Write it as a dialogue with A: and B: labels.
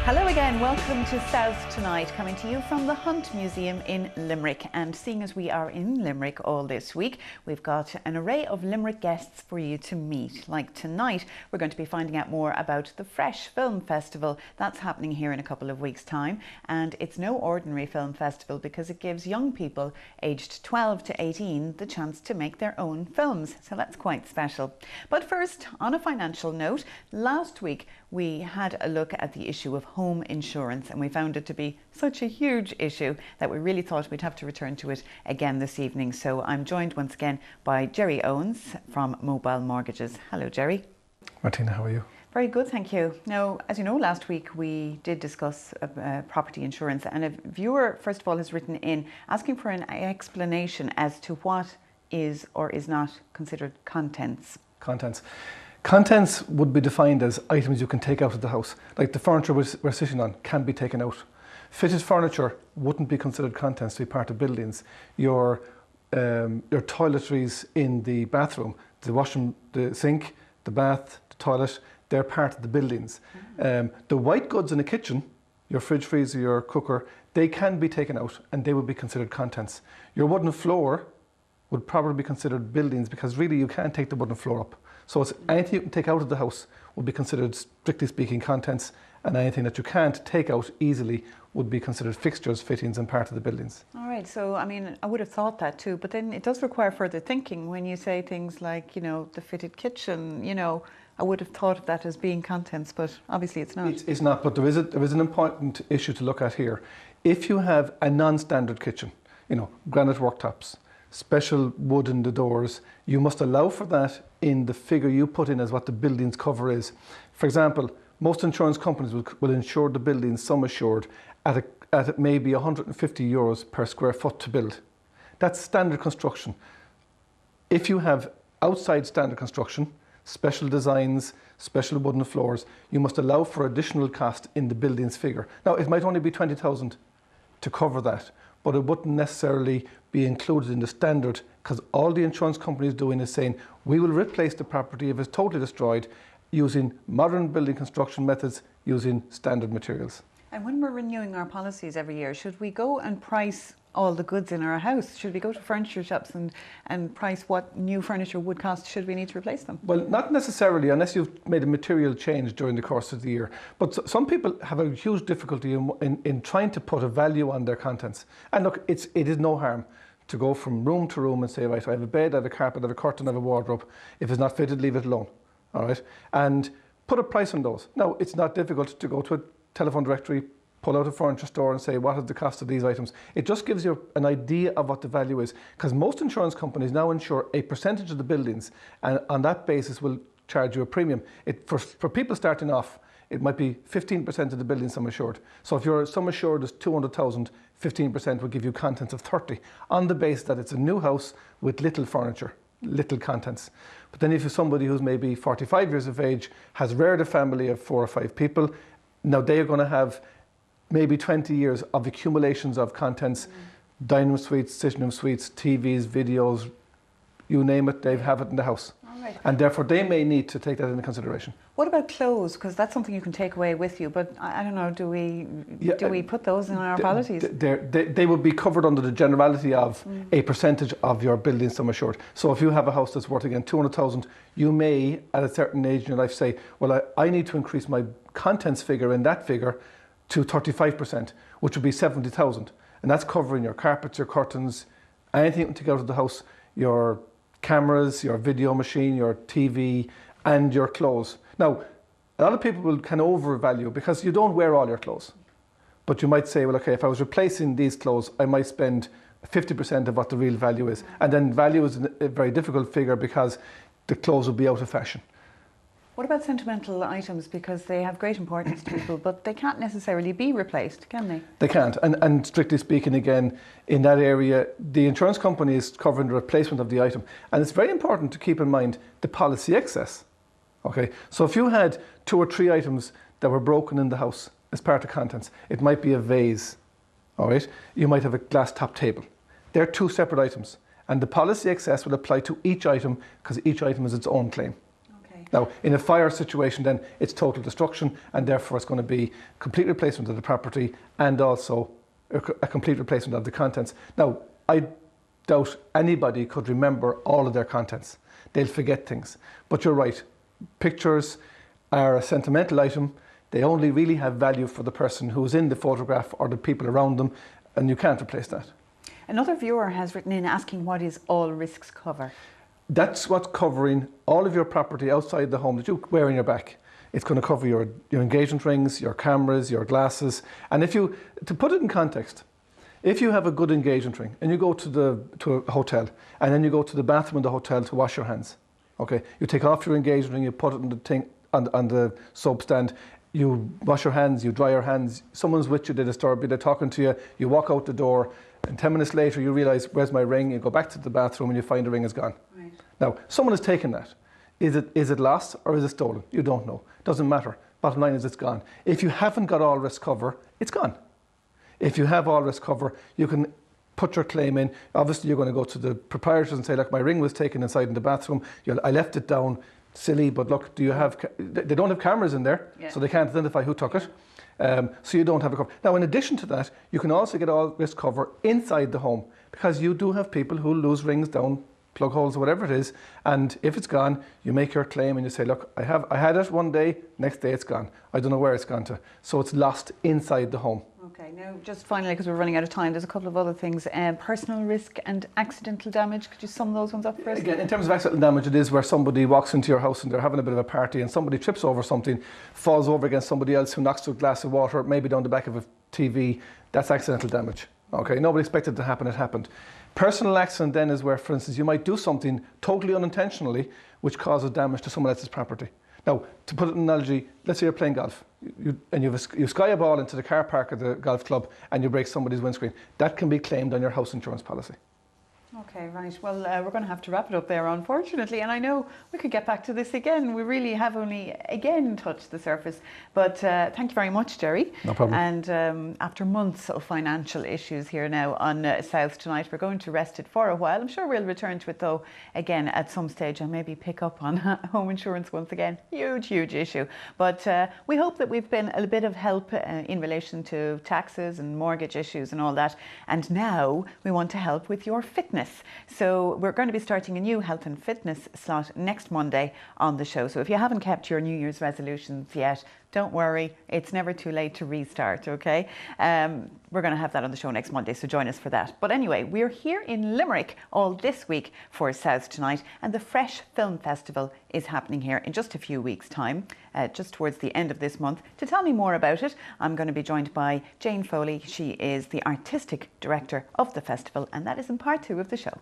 A: Hello again, welcome to South Tonight, coming to you from the Hunt Museum in Limerick. And seeing as we are in Limerick all this week, we've got an array of Limerick guests for you to meet. Like tonight, we're going to be finding out more about the Fresh Film Festival. That's happening here in a couple of weeks' time. And it's no ordinary film festival because it gives young people aged 12 to 18 the chance to make their own films. So that's quite special. But first, on a financial note, last week we had a look at the issue of home insurance, and we found it to be such a huge issue that we really thought we'd have to return to it again this evening. So I'm joined once again by Gerry Owens from Mobile Mortgages. Hello, Gerry.
B: Martina, how are you?
A: Very good, thank you. Now, as you know, last week we did discuss property insurance, and a viewer, first of all, has written in asking for an explanation as to what is or is not considered contents.
B: Contents would be defined as items you can take out of the house. Like the furniture we're sitting on can be taken out. Fitted furniture wouldn't be considered contents to be part of buildings. Your toiletries in the bathroom, the washroom, the sink, the bath, the toilet, they're part of the buildings. The white goods in the kitchen, your fridge, freezer, your cooker, they can be taken out and they would be considered contents. Your wooden floor would probably be considered buildings because really you can't take the wooden floor up. So it's anything you can take out of the house would be considered, strictly speaking, contents, and anything that you can't take out easily would be considered fixtures, fittings and part of the buildings.
A: All right, so I mean, I would have thought that too, but then it does require further thinking when you say things like, you know, the fitted kitchen, you know, I would have thought of that as being contents, but obviously it's not.
B: It's not, but there is an important issue to look at here. If you have a non-standard kitchen, you know, granite worktops, special wood in the doors, you must allow for that in the figure you put in as what the building's cover is. For example, most insurance companies will insure the building sum assured at maybe €150 per square foot to build. That's standard construction. If you have outside standard construction, special designs, special wooden floors, you must allow for additional cost in the building's figure. Now, it might only be 20,000 to cover that, but it wouldn't necessarily be included in the standard because all the insurance company is doing is saying, we will replace the property if it's totally destroyed using modern building construction methods, using standard materials.
A: And when we're renewing our policies every year, should we go and price all the goods in our house? Should we go to furniture shops and price what new furniture would cost should we need to replace them?
B: Well, not necessarily unless you've made a material change during the course of the year. But some people have a huge difficulty in trying to put a value on their contents. And look, it is no harm to go from room to room and say, right, I have a bed, I have a carpet, I have a curtain, I have a wardrobe. If it's not fitted, leave it alone. All right? And put a price on those. Now, it's not difficult to go to a telephone directory, pull out a furniture store and say, what is the cost of these items? It just gives you an idea of what the value is. Because most insurance companies now insure a percentage of the buildings and on that basis will charge you a premium. For people starting off, it might be 15% of the building sum assured. So if your sum assured is 200,000, 15% will give you contents of 30 on the basis that it's a new house with little furniture, little contents. But then if you're somebody who's maybe 45 years of age, has reared a family of 4 or 5 people, now they are going to have maybe 20 years of accumulations of contents, dining room suites, sitting room suites, TVs, videos, you name it, they have it in the house.
A: All right.
B: And therefore they may need to take that into consideration.
A: What about clothes? Because that's something you can take away with you, but I don't know, do we put those in our policies?
B: They would be covered under the generality of a percentage of your building sum assured. So if you have a house that's worth again 200,000, you may at a certain age in your life say, well, I need to increase my contents figure in that figure to 35%, which would be 70,000. And that's covering your carpets, your curtains, anything you can take out of the house, your cameras, your video machine, your TV, and your clothes. Now, a lot of people will kind of overvalue because you don't wear all your clothes. But you might say, well, okay, if I was replacing these clothes, I might spend 50% of what the real value is. And then value is a very difficult figure because the clothes will be out of fashion.
A: What about sentimental items? Because they have great importance to people, but they can't necessarily be replaced, can they?
B: They can't. And strictly speaking, again, in that area, the insurance company is covering the replacement of the item. And it's very important to keep in mind the policy excess. Okay, so if you had 2 or 3 items that were broken in the house as part of contents, it might be a vase, all right? You might have a glass top table. They're 2 separate items. And the policy excess will apply to each item because each item is its own claim.
A: Okay.
B: Now, in a fire situation, then it's total destruction, and therefore it's going to be complete replacement of the property and also a complete replacement of the contents. Now, I doubt anybody could remember all of their contents. They'll forget things. But you're right, pictures are a sentimental item. They only really have value for the person who's in the photograph or the people around them, and you can't replace that.
A: Another viewer has written in asking, what is all risks cover?
B: That's what's covering all of your property outside the home that you wear in your back. It's going to cover your engagement rings, your cameras, your glasses. And to put it in context, if you have a good engagement ring and you go to a hotel and then you go to the bathroom in the hotel to wash your hands, okay, you take off your engagement ring, you put it in the thing on the soap stand, you wash your hands, you dry your hands, someone's with you, they disturb you, they're talking to you, you walk out the door, and 10 minutes later you realise, where's my ring? You go back to the bathroom and you find the ring is gone. Right. Now, someone has taken that. Is it lost or is it stolen? You don't know. Doesn't matter. Bottom line is it's gone. If you haven't got all risk cover, it's gone. If you have all risk cover, you can put your claim in. Obviously, you're going to go to the proprietors and say, look, my ring was taken inside in the bathroom. I left it down. Silly, but look, do you have... They don't have cameras in there, so they can't identify who took it. So you don't have a cover. Now, in addition to that, you can also get all risk cover inside the home, because you do have people who lose rings down plug holes or whatever it is, and if it's gone, you make your claim and you say, look, I had it one day, next day it's gone. I don't know where it's gone to. So it's lost inside the home.
A: Okay, now just finally, because we're running out of time, there's a couple of other things. Personal risk and accidental damage. Could you sum those ones up for us?
B: Again, in terms of accidental damage, it is where somebody walks into your house and they're having a bit of a party and somebody trips over something, falls over against somebody else who knocks to a glass of water, maybe down the back of a TV. That's accidental damage. Okay, nobody expected it to happen, it happened. Personal accident then is where, for instance, you might do something totally unintentionally which causes damage to someone else's property. Now, to put it in an analogy, let's say you're playing golf and you sky a ball into the car park of the golf club and you break somebody's windscreen. That can be claimed on your house insurance policy.
A: Okay, right. Well, we're going to have to wrap it up there, unfortunately. And I know we could get back to this again. We really have only, again, touched the surface. But thank you very much, Gerry.
B: No problem.
A: And after months of financial issues here now on South Tonight, we're going to rest it for a while. I'm sure we'll return to it, though, again, at some stage, and maybe pick up on home insurance once again. Huge, huge issue. But we hope that we've been a bit of help in relation to taxes and mortgage issues and all that. And now we want to help with your fitness. So we're going to be starting a new health and fitness slot next Monday on the show. So if you haven't kept your New Year's resolutions yet, don't worry, it's never too late to restart, okay? We're going to have that on the show next Monday, so join us for that. But anyway, we're here in Limerick all this week for South Tonight, and the Fresh Film Festival is happening here in just a few weeks' time, just towards the end of this month. To tell me more about it, I'm going to be joined by Jane Foley. She is the artistic director of the festival, and that is in part 2 of the show.